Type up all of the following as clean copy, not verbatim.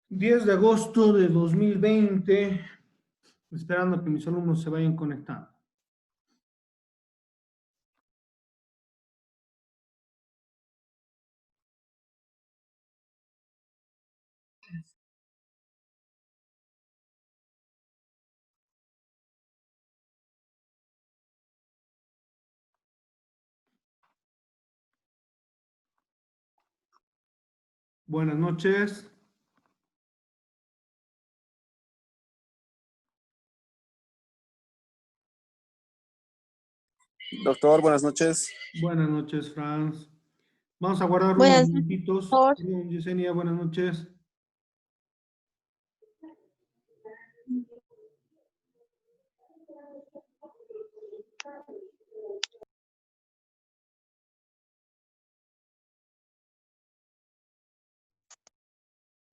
10 de agosto de 2020, esperando que mis alumnos se vayan conectando. Buenas noches. Doctor, buenas noches. Buenas noches, Franz. Vamos a guardar unos Buenas noches, minutitos. doctor. Yesenia, buenas noches.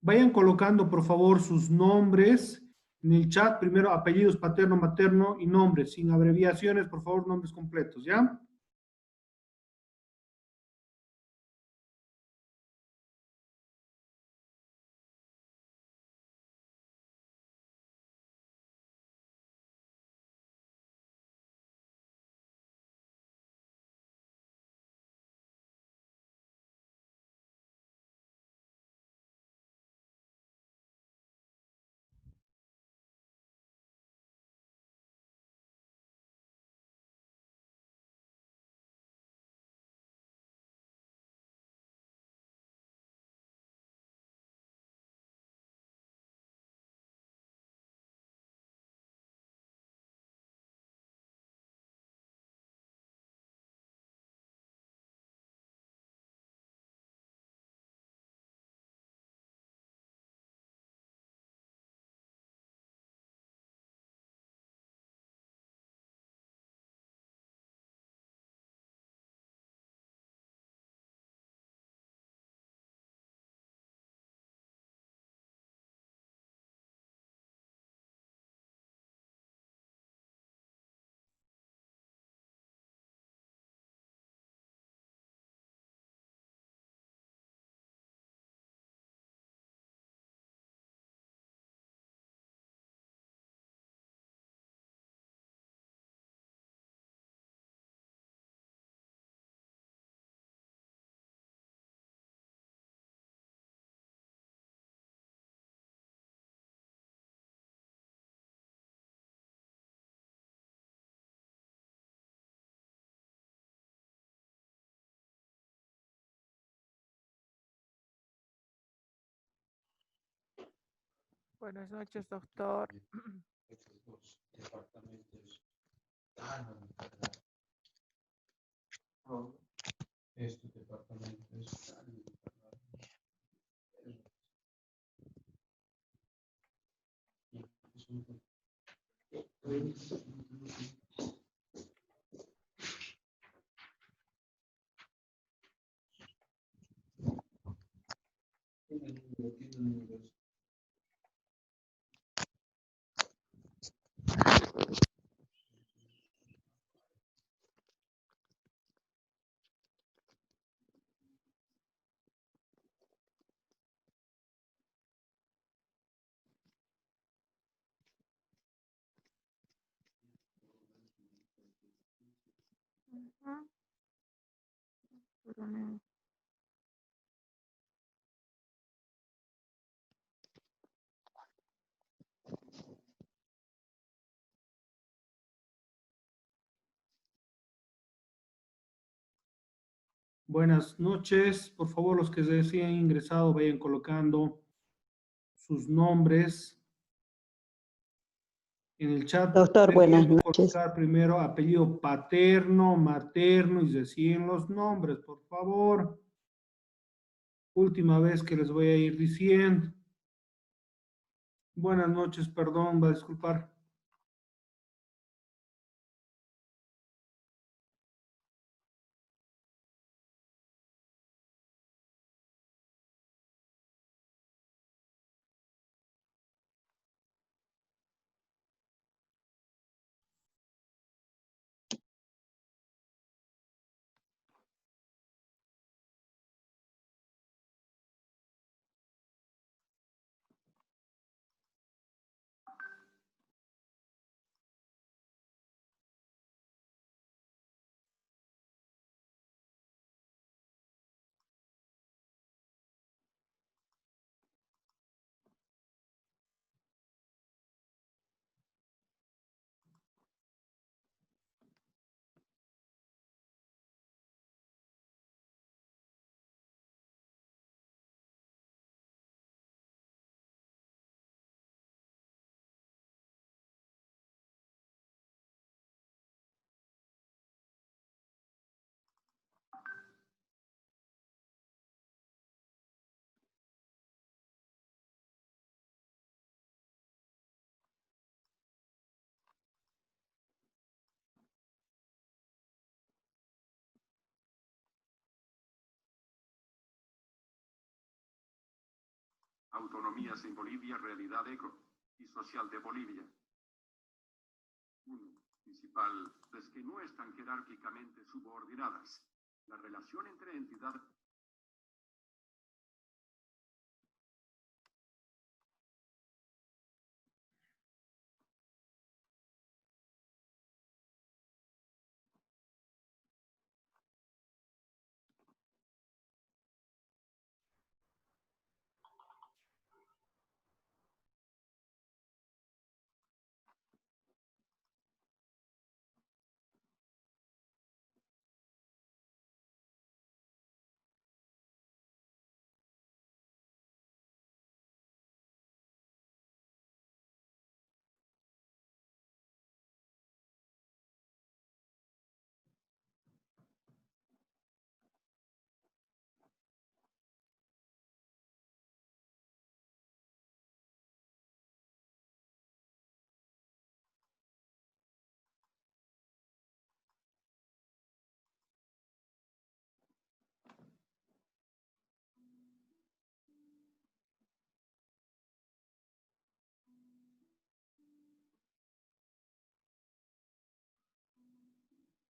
Vayan colocando, por favor, sus nombres en el chat. Primero, apellidos paterno, materno y nombres, sin abreviaciones, por favor, nombres completos, ¿ya? Buenas noches, doctor. Estos dos departamentos estos departamentos Ajá. Pero no. Buenas noches. Por favor, los que deseen ingresado, vayan colocando sus nombres en el chat. Doctor, Les buenas pido noches. colocar primero apellido paterno, materno y decían los nombres, por favor. Última vez que les voy a ir diciendo. Buenas noches, perdón, va a disculpar. Autonomías en Bolivia, realidad eco y social de Bolivia. 1. Principal, las que no están jerárquicamente subordinadas. La relación entre entidades.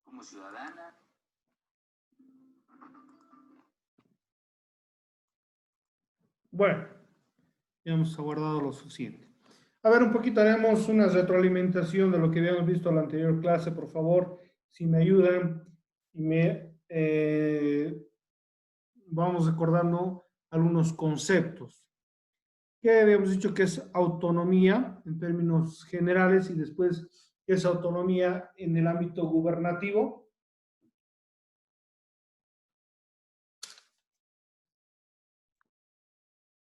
Como ciudadana. Bueno, ya hemos aguardado lo suficiente. A ver, un poquito haremos una retroalimentación de lo que habíamos visto en la anterior clase, por favor, si me ayudan y vamos recordando algunos conceptos. Que habíamos dicho que es autonomía en términos generales y después qué es autonomía en el ámbito gubernativo.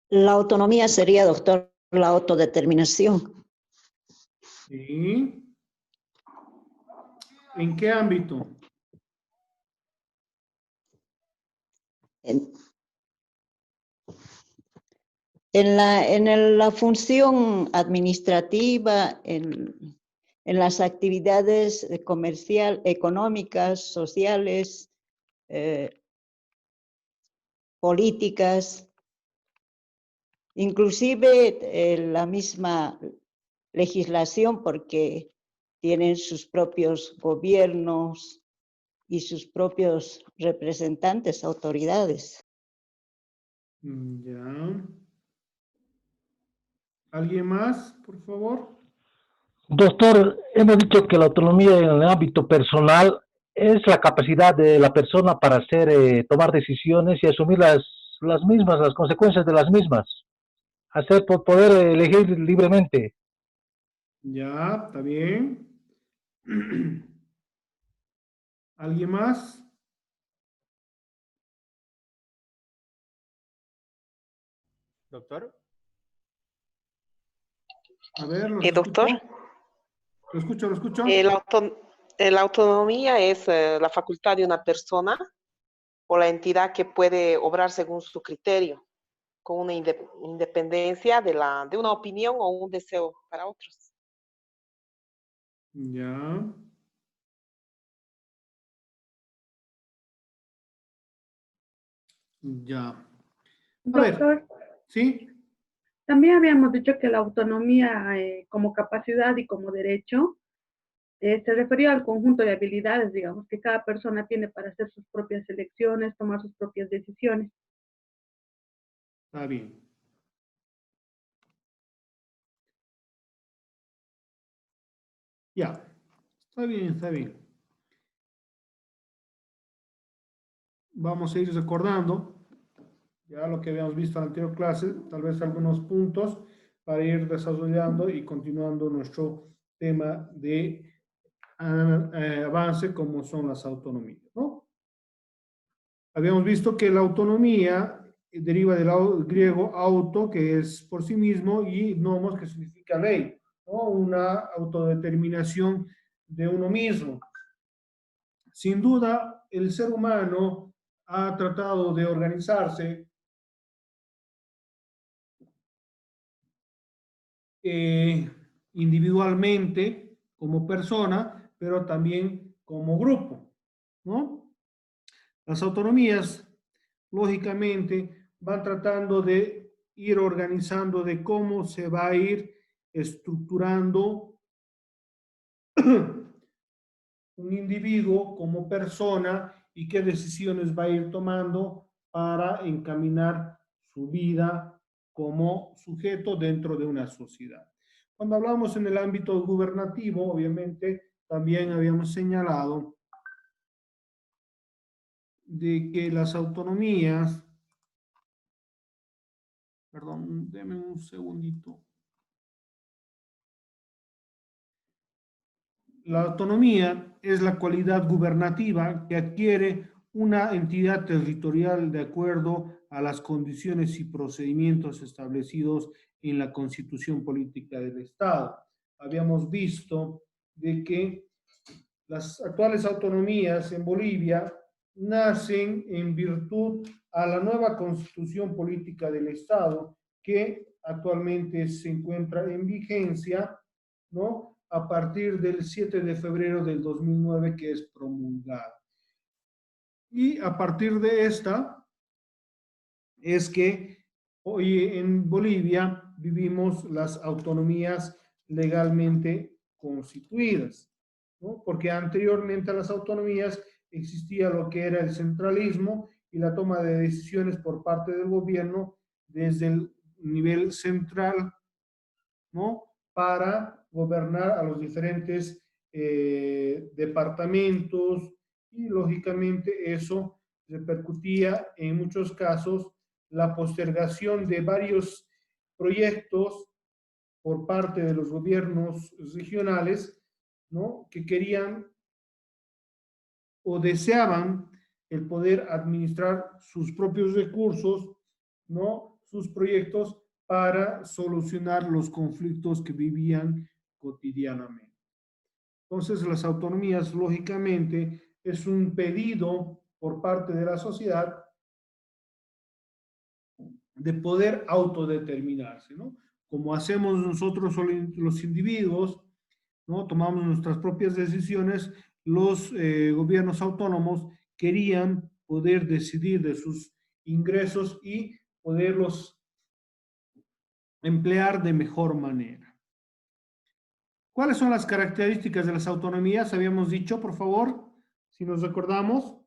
La autonomía sería, doctor, la autodeterminación. Sí. ¿En qué ámbito? En la función administrativa, en las actividades comercial, económicas, sociales, políticas, inclusive la misma legislación, porque tienen sus propios gobiernos y sus propios representantes, autoridades. Ya. ¿Alguien más, por favor? Doctor, hemos dicho que la autonomía en el ámbito personal es la capacidad de la persona para tomar decisiones y asumir las mismas, las consecuencias de las mismas, poder elegir libremente. Ya, está bien. ¿Alguien más? Doctor. A ver, ¿los doctor. escucho? Lo escucho, lo escucho. La autonomía es la facultad de una persona o la entidad que puede obrar según su criterio, con una independencia de una opinión o un deseo para otros. Ya. Ya. A Doctor, ver, ¿sí? también habíamos dicho que la autonomía como capacidad y como derecho se refería al conjunto de habilidades, digamos, que cada persona tiene para hacer sus propias elecciones, tomar sus propias decisiones. Está bien. Ya. Está bien, está bien. Vamos a ir recordando ya lo que habíamos visto en la anterior clase, tal vez algunos puntos para ir desarrollando y continuando nuestro tema de avance como son las autonomías, ¿no? Habíamos visto que la autonomía deriva del griego auto, que es por sí mismo, y nomos, que significa ley, ¿no? Una autodeterminación de uno mismo. Sin duda, el ser humano ha tratado de organizarse individualmente como persona, pero también como grupo, ¿no? Las autonomías, lógicamente, van tratando de ir organizando de cómo se va a ir estructurando un individuo como persona y qué decisiones va a ir tomando para encaminar su vida como sujeto dentro de una sociedad. Cuando hablamos en el ámbito gubernativo, obviamente, también habíamos señalado de que las autonomías, perdón, denme un segundito. La autonomía es la cualidad gubernativa que adquiere una entidad territorial de acuerdo a las condiciones y procedimientos establecidos en la Constitución Política del Estado. Habíamos visto de que las actuales autonomías en Bolivia nacen en virtud a la nueva Constitución Política del Estado que actualmente se encuentra en vigencia, ¿no?, a partir del 7 de febrero del 2009 que es promulgada. Y a partir de esta es que hoy en Bolivia vivimos las autonomías legalmente constituidas, ¿no? Porque anteriormente a las autonomías existía lo que era el centralismo y la toma de decisiones por parte del gobierno desde el nivel central, ¿no?, para gobernar a los diferentes departamentos y lógicamente eso repercutía en muchos casos la postergación de varios proyectos por parte de los gobiernos regionales, ¿no?, que querían o deseaban el poder administrar sus propios recursos, ¿no?, sus proyectos para solucionar los conflictos que vivían cotidianamente. Entonces, las autonomías, lógicamente, es un pedido por parte de la sociedad de poder autodeterminarse, ¿no? Como hacemos nosotros los individuos, ¿no?, tomamos nuestras propias decisiones, los gobiernos autónomos querían poder decidir de sus ingresos y poderlos emplear de mejor manera. ¿Cuáles son las características de las autonomías? Habíamos dicho, por favor, si nos recordamos.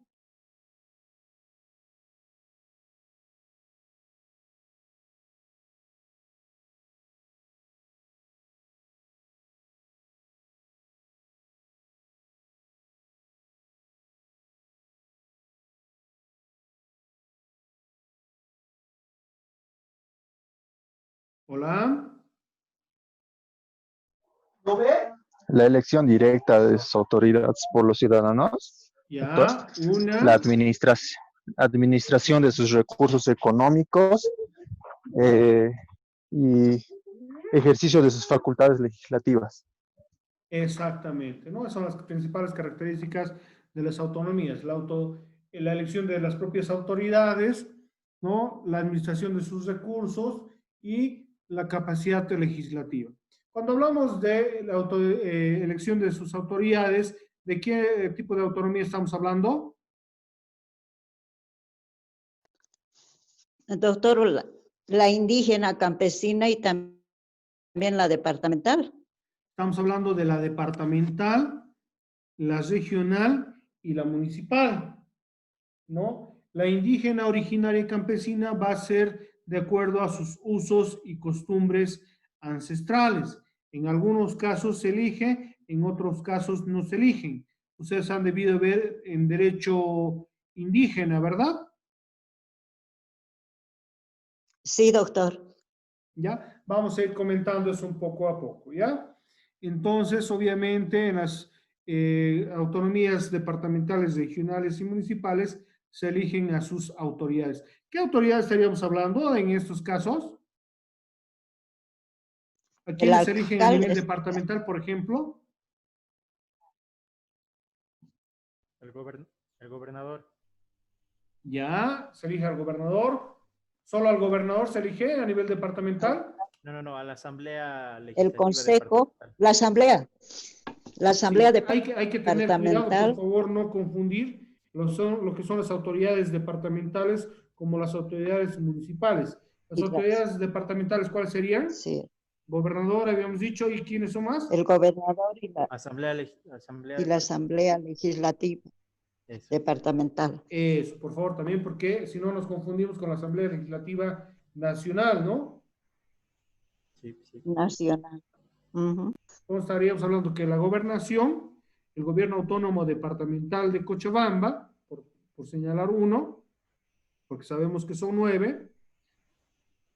Hola. ¿Lo ve? La elección directa de sus autoridades por los ciudadanos. Ya, una. La administración de sus recursos económicos y ejercicio de sus facultades legislativas. Exactamente, ¿no? Esas son las principales características de las autonomías. La elección de las propias autoridades, ¿no?, la administración de sus recursos y la capacidad legislativa. Cuando hablamos de la elección de sus autoridades, ¿de qué tipo de autonomía estamos hablando? Doctor, la indígena, campesina y también la departamental. Estamos hablando de la departamental, la regional y la municipal, ¿no? La indígena, originaria y campesina va a ser de acuerdo a sus usos y costumbres ancestrales. En algunos casos se elige, en otros casos no se eligen. Ustedes han debido ver en derecho indígena, ¿verdad? Sí, doctor. ¿Ya? Vamos a ir comentando eso un poco a poco, ¿ya? Entonces, obviamente, en las autonomías departamentales, regionales y municipales se eligen a sus autoridades. ¿Qué autoridades estaríamos hablando en estos casos? ¿A quiénes se eligen a nivel departamental, por ejemplo? El gobernador. Ya, se elige al gobernador. ¿Solo al gobernador se elige a nivel departamental? No, a la asamblea legislativa. El consejo, la asamblea. La asamblea Sí, departamental. hay que tener cuidado, por favor, no confundir lo que son las autoridades departamentales como las autoridades municipales. Las Y las- autoridades departamentales, ¿cuáles serían? Sí, Gobernador, habíamos dicho, ¿y quiénes son más? el gobernador Asamblea y la Asamblea Legislativa eso. Departamental. Eso, por favor, también, porque si no nos confundimos con la Asamblea Legislativa Nacional, ¿no? Sí, sí. Nacional. Ujú. Entonces estaríamos hablando que la gobernación, el gobierno autónomo departamental de Cochabamba, por señalar uno, porque sabemos que son 9,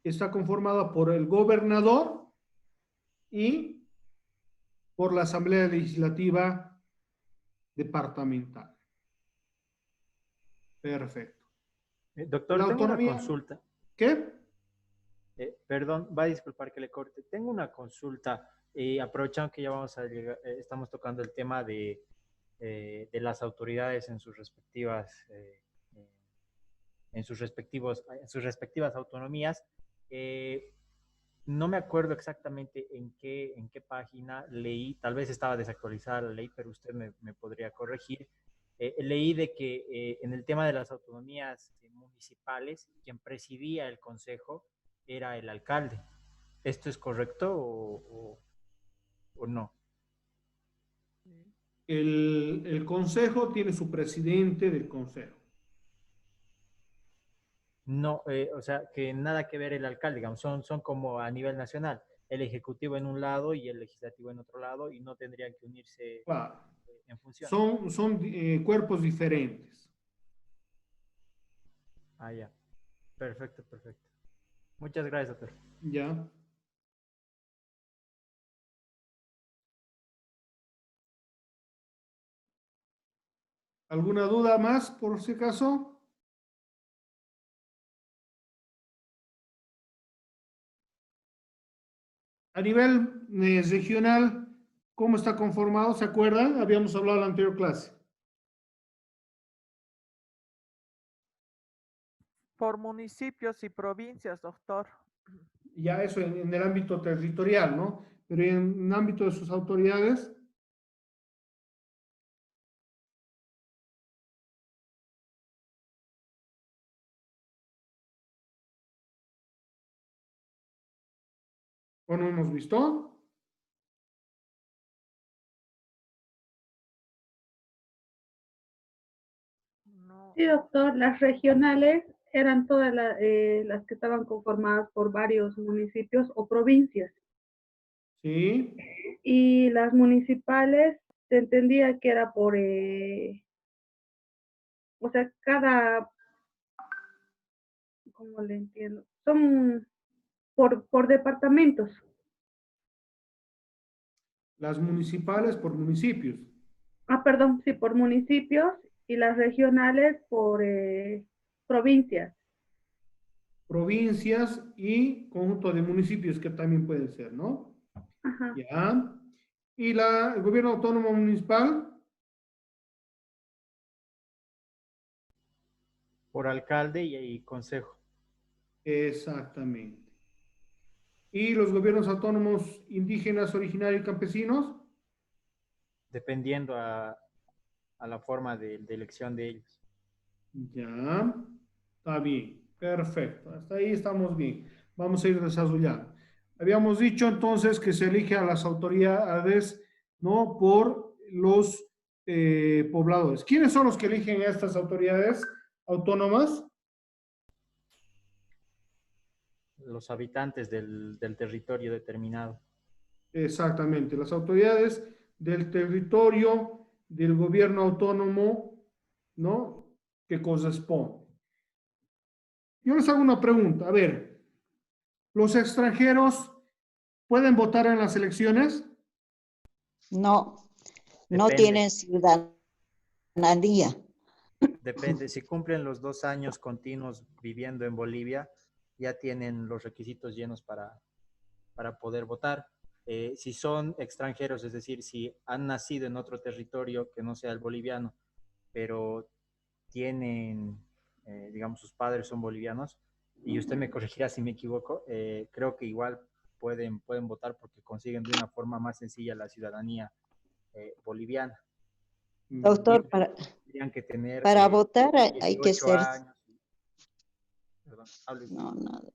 está conformada por el gobernador y por la Asamblea Legislativa Departamental. Perfecto. Doctor, La tengo una autonomía, consulta. ¿qué? Perdón, va a disculpar que le corte. Tengo una consulta, aprovechando que ya vamos a llegar, estamos tocando el tema de las autoridades en sus respectivas, en sus respectivas autonomías. No me acuerdo exactamente en qué página leí, tal vez estaba desactualizada la ley, pero usted me podría corregir. Leí de que en el tema de las autonomías municipales, quien presidía el consejo era el alcalde. ¿Esto es correcto o no? El consejo tiene su presidente del consejo. No, o sea, que nada que ver el alcalde, digamos, son como a nivel nacional, el ejecutivo en un lado y el legislativo en otro lado, y no tendrían que unirse Claro. en función. Son cuerpos diferentes. Ah, ya. Perfecto, perfecto. Muchas gracias, doctor. ¿Ya? ¿Alguna duda más por si acaso? A nivel regional, ¿cómo está conformado? ¿Se acuerdan? Habíamos hablado en la anterior clase. Por municipios y provincias, doctor. Ya eso en el ámbito territorial, ¿no? Pero en el ámbito de sus autoridades, ¿o no hemos visto? No. Sí, doctor, las regionales eran todas las que estaban conformadas por varios municipios o provincias. Sí. Y las municipales se entendía que era por, o sea, ¿cómo le entiendo? Son por departamentos. Las municipales por municipios. Ah, perdón, sí, por municipios y las regionales por provincias. Provincias y conjunto de municipios que también pueden ser, ¿no? Ajá. Ya. Y el gobierno autónomo municipal, Por alcalde y consejo. exactamente. Y los gobiernos autónomos indígenas, originarios y campesinos, Dependiendo a la forma de elección de ellos. ya. Está bien. Perfecto. Hasta ahí estamos bien. Vamos a ir desarrollando. Habíamos dicho entonces que se elige a las autoridades, ¿no? Por los pobladores. ¿Quiénes son los que eligen a estas autoridades autónomas? Los habitantes del territorio determinado. Exactamente, las autoridades del territorio del gobierno autónomo, ¿no? Que corresponde. Yo les hago una pregunta, a ver, ¿los extranjeros pueden votar en las elecciones? No, no Depende. tienen ciudadanía. Depende, si cumplen los 2 años continuos viviendo en Bolivia, ya tienen los requisitos llenos para poder votar. Si son extranjeros, es decir, si han nacido en otro territorio que no sea el boliviano, pero tienen, digamos, sus padres son bolivianos, y usted me corregirá si me equivoco, creo que igual pueden votar porque consiguen de una forma más sencilla la ciudadanía boliviana. Doctor, Tendrían que tener para votar hay que 18 ser... años. Perdón, hable usted. No, nada.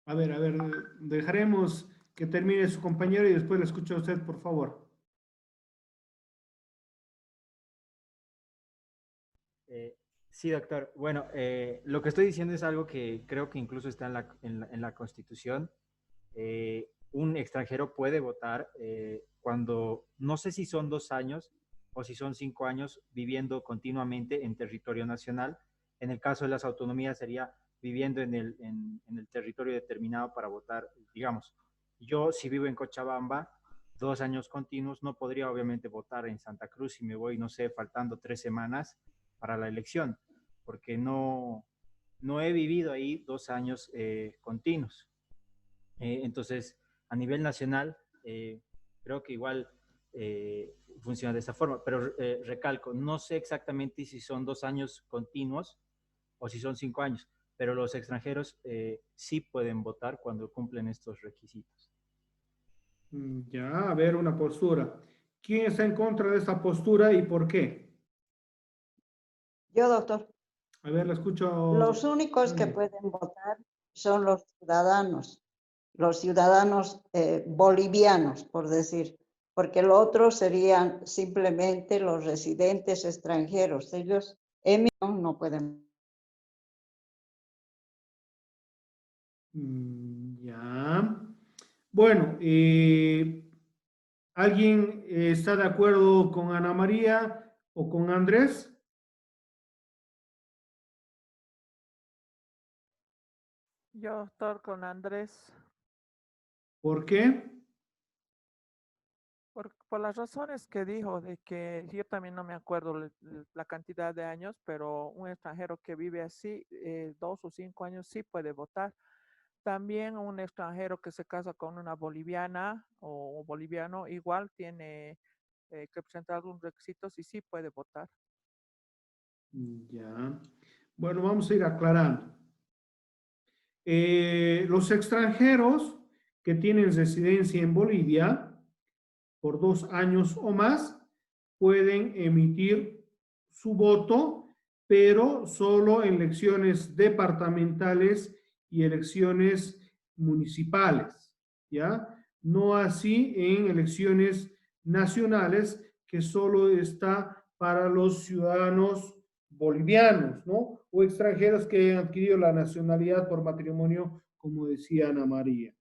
A ver, dejaremos que termine su compañero y después le escucho a usted, por favor. Sí, doctor. Bueno, lo que estoy diciendo es algo que creo que incluso está en la Constitución. Un extranjero puede votar cuando, no sé si son 2 años o si son 5 años viviendo continuamente en territorio nacional. En el caso de las autonomías sería viviendo en el territorio determinado para votar. Digamos, yo si vivo en Cochabamba, 2 años continuos, no podría obviamente votar en Santa Cruz si me voy, no sé, faltando 3 semanas para la elección, porque no he vivido ahí 2 años continuos. Entonces, a nivel nacional, creo que igual funciona de esa forma, pero recalco, no sé exactamente si son 2 años continuos o si son 5 años, pero los extranjeros sí pueden votar cuando cumplen estos requisitos. Ya, a ver, una postura. ¿Quién está en contra de esta postura y por qué? Yo, doctor, A ver, la escucho. los únicos que pueden votar son los ciudadanos bolivianos, por decir, porque lo otro serían simplemente los residentes extranjeros. Ellos no pueden. Ya. Bueno, ¿alguien está de acuerdo con Ana María o con Andrés? Yo, doctor, con Andrés, ¿Por qué? por las razones que dijo, de que yo también no me acuerdo la cantidad de años, pero un extranjero que vive así, 2 o 5 años, sí puede votar. También un extranjero que se casa con una boliviana o boliviano, igual tiene que presentar algunos requisitos y sí puede votar. Ya. Bueno, vamos a ir aclarando. Los extranjeros que tienen residencia en Bolivia por 2 años o más pueden emitir su voto, pero solo en elecciones departamentales y elecciones municipales, ¿ya? No así en elecciones nacionales, que solo está para los ciudadanos bolivianos, ¿no? O extranjeros que han adquirido la nacionalidad por matrimonio, como decía Ana María.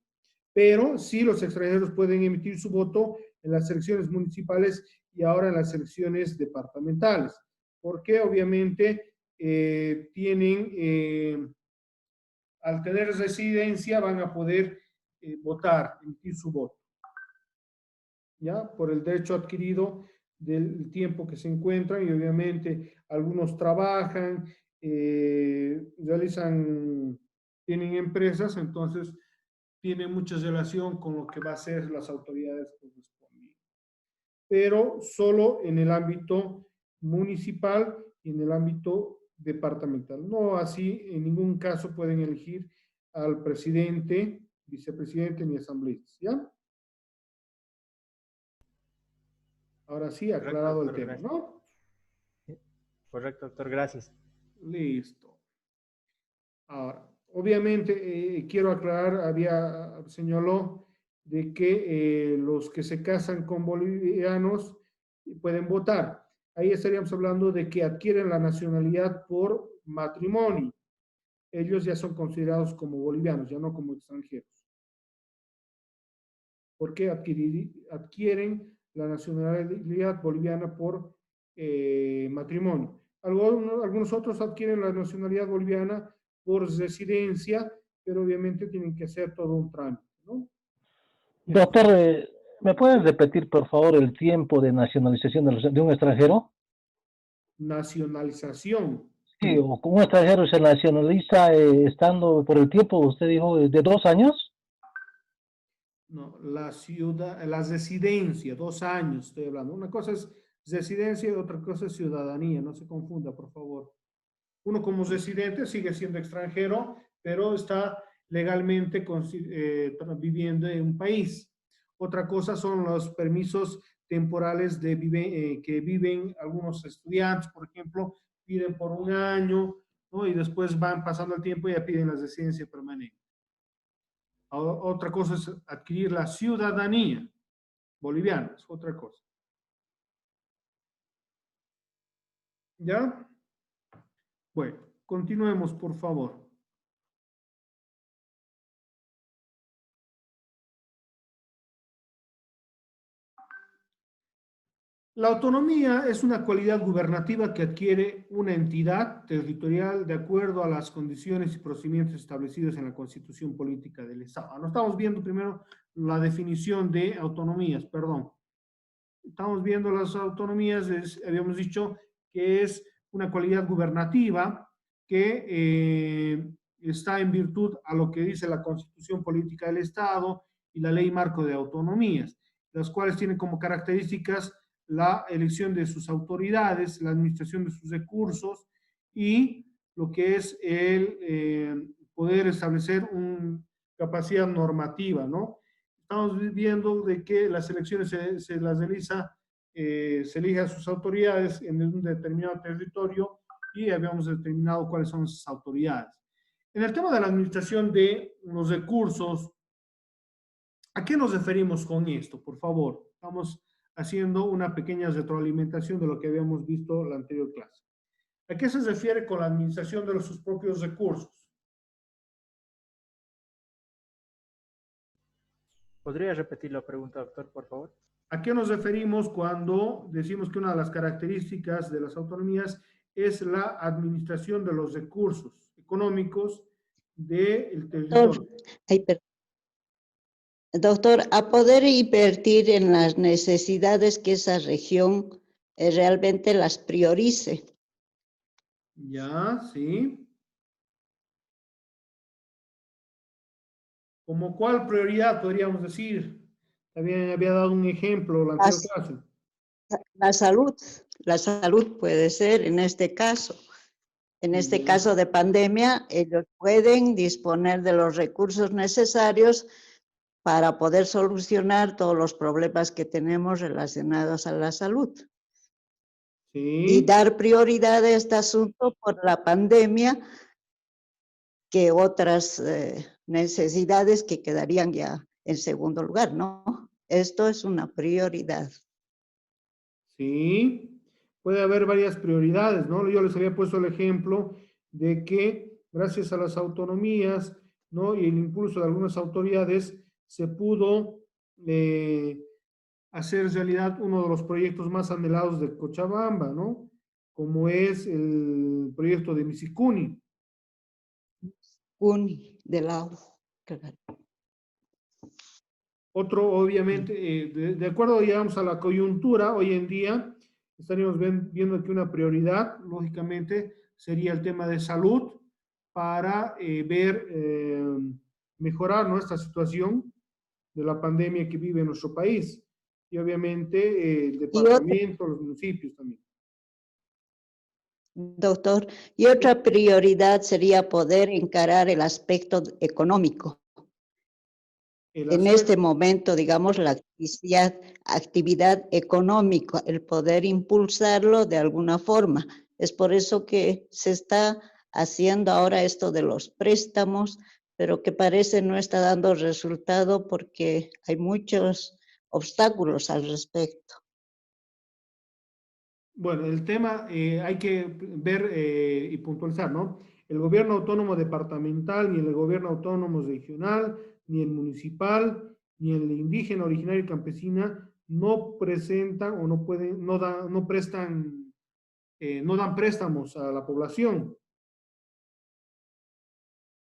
Pero sí, los extranjeros pueden emitir su voto en las elecciones municipales y ahora en las elecciones departamentales, porque obviamente al tener residencia, van a poder votar, emitir su voto, ¿ya? Por el derecho adquirido del tiempo que se encuentran, y obviamente algunos trabajan, tienen empresas, entonces tiene mucha relación con lo que va a hacer las autoridades correspondientes. Pero solo en el ámbito municipal y en el ámbito departamental. No así, en ningún caso pueden elegir al presidente, vicepresidente ni asambleístas, ¿ya? Ahora sí, aclarado el tema, ¿no? Correcto, doctor, gracias. Listo. Ahora, obviamente, quiero aclarar, señaló de que los que se casan con bolivianos pueden votar. Ahí estaríamos hablando de que adquieren la nacionalidad por matrimonio. Ellos ya son considerados como bolivianos, ya no como extranjeros. Porque adquieren la nacionalidad boliviana por matrimonio. Algunos otros adquieren la nacionalidad boliviana por residencia, pero obviamente tienen que hacer todo un trámite, ¿no? Doctor, ¿me puedes repetir, por favor, el tiempo de nacionalización de un extranjero? Nacionalización. Sí, o un extranjero se nacionaliza estando por el tiempo, usted dijo, de 2 años. No, la residencia, 2 años estoy hablando. Una cosa es residencia y otra cosa es ciudadanía, no se confunda, por favor. Uno como residente sigue siendo extranjero, pero está legalmente viviendo en un país. Otra cosa son los permisos temporales que viven algunos estudiantes, por ejemplo, piden por 1 año, ¿no? Y después van pasando el tiempo y ya piden la residencia permanente. Otra cosa es adquirir la ciudadanía boliviana, es otra cosa. ¿Ya? Bueno, continuemos, por favor. La autonomía es una cualidad gubernativa que adquiere una entidad territorial de acuerdo a las condiciones y procedimientos establecidos en la Constitución Política del Estado. Ahora estamos viendo primero la definición de autonomías, perdón. Estamos viendo las autonomías, habíamos dicho que es una cualidad gubernativa que está en virtud a lo que dice la Constitución Política del Estado y la Ley Marco de Autonomías, las cuales tienen como características la elección de sus autoridades, la administración de sus recursos y lo que es el poder establecer una capacidad normativa, ¿no? Estamos viendo de que las elecciones se las realiza, se elige a sus autoridades en un determinado territorio y habíamos determinado cuáles son esas autoridades. En el tema de la administración de los recursos, ¿a qué nos referimos con esto? Por favor, estamos haciendo una pequeña retroalimentación de lo que habíamos visto en la anterior clase. ¿A qué se refiere con la administración de sus propios recursos? ¿Podría repetir la pregunta, doctor, por favor? ¿A qué nos referimos cuando decimos que una de las características de las autonomías es la administración de los recursos económicos del territorio? Doctor, a poder invertir en las necesidades que esa región realmente las priorice. Ya, sí. ¿Como cuál prioridad podríamos decir? También había dado un ejemplo la anterior clase. La salud puede ser en este caso. En este caso de pandemia, ellos pueden disponer de los recursos necesarios para poder solucionar todos los problemas que tenemos relacionados a la salud. Sí. Y dar prioridad a este asunto por la pandemia que otras necesidades que quedarían ya en segundo lugar, ¿no? Esto es una prioridad. Sí, puede haber varias prioridades, ¿no? Yo les había puesto el ejemplo de que gracias a las autonomías, ¿no? Y el impulso de algunas autoridades se pudo hacer realidad uno de los proyectos más anhelados de Cochabamba, ¿no? Como es el proyecto de Misicuni. Misicuni, del agua. Otro, obviamente, de acuerdo, digamos, a la coyuntura, hoy en día estaríamos viendo que una prioridad, lógicamente, sería el tema de salud para mejorar nuestra situación de la pandemia que vive nuestro país. Y obviamente el departamento, los municipios también. Doctor, y otra prioridad sería poder encarar el aspecto económico. En este momento, digamos, la actividad económica, el poder impulsarlo de alguna forma. Es por eso que se está haciendo ahora esto de los préstamos, pero que parece no está dando resultado porque hay muchos obstáculos al respecto. Bueno, el tema hay que ver y puntualizar, ¿no? El gobierno autónomo departamental, ni el gobierno autónomo regional, ni el municipal, ni el indígena, originario y campesina no presentan o no pueden, no dan préstamos a la población.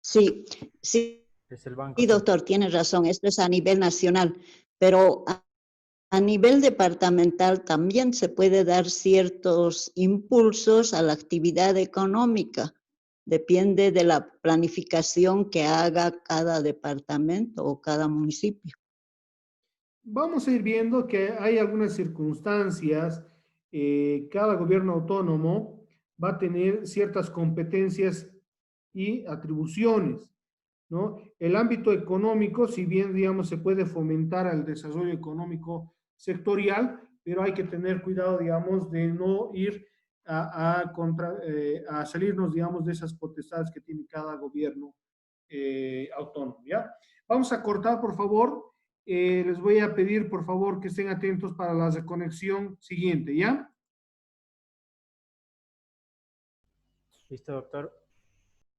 Sí, y doctor, tiene razón, esto es a nivel nacional, pero a nivel departamental también se puede dar ciertos impulsos a la actividad económica. Depende de la planificación que haga cada departamento o cada municipio. Vamos a ir viendo que hay algunas circunstancias, cada gobierno autónomo va a tener ciertas competencias y atribuciones, ¿no? El ámbito económico, si bien, digamos, se puede fomentar el desarrollo económico sectorial, pero hay que tener cuidado, digamos, de no ir a salirnos, digamos, de esas potestades que tiene cada gobierno autónomo, ¿ya? Vamos a cortar, por favor. Les voy a pedir, por favor, que estén atentos para la reconexión siguiente, ¿ya? Listo, doctor.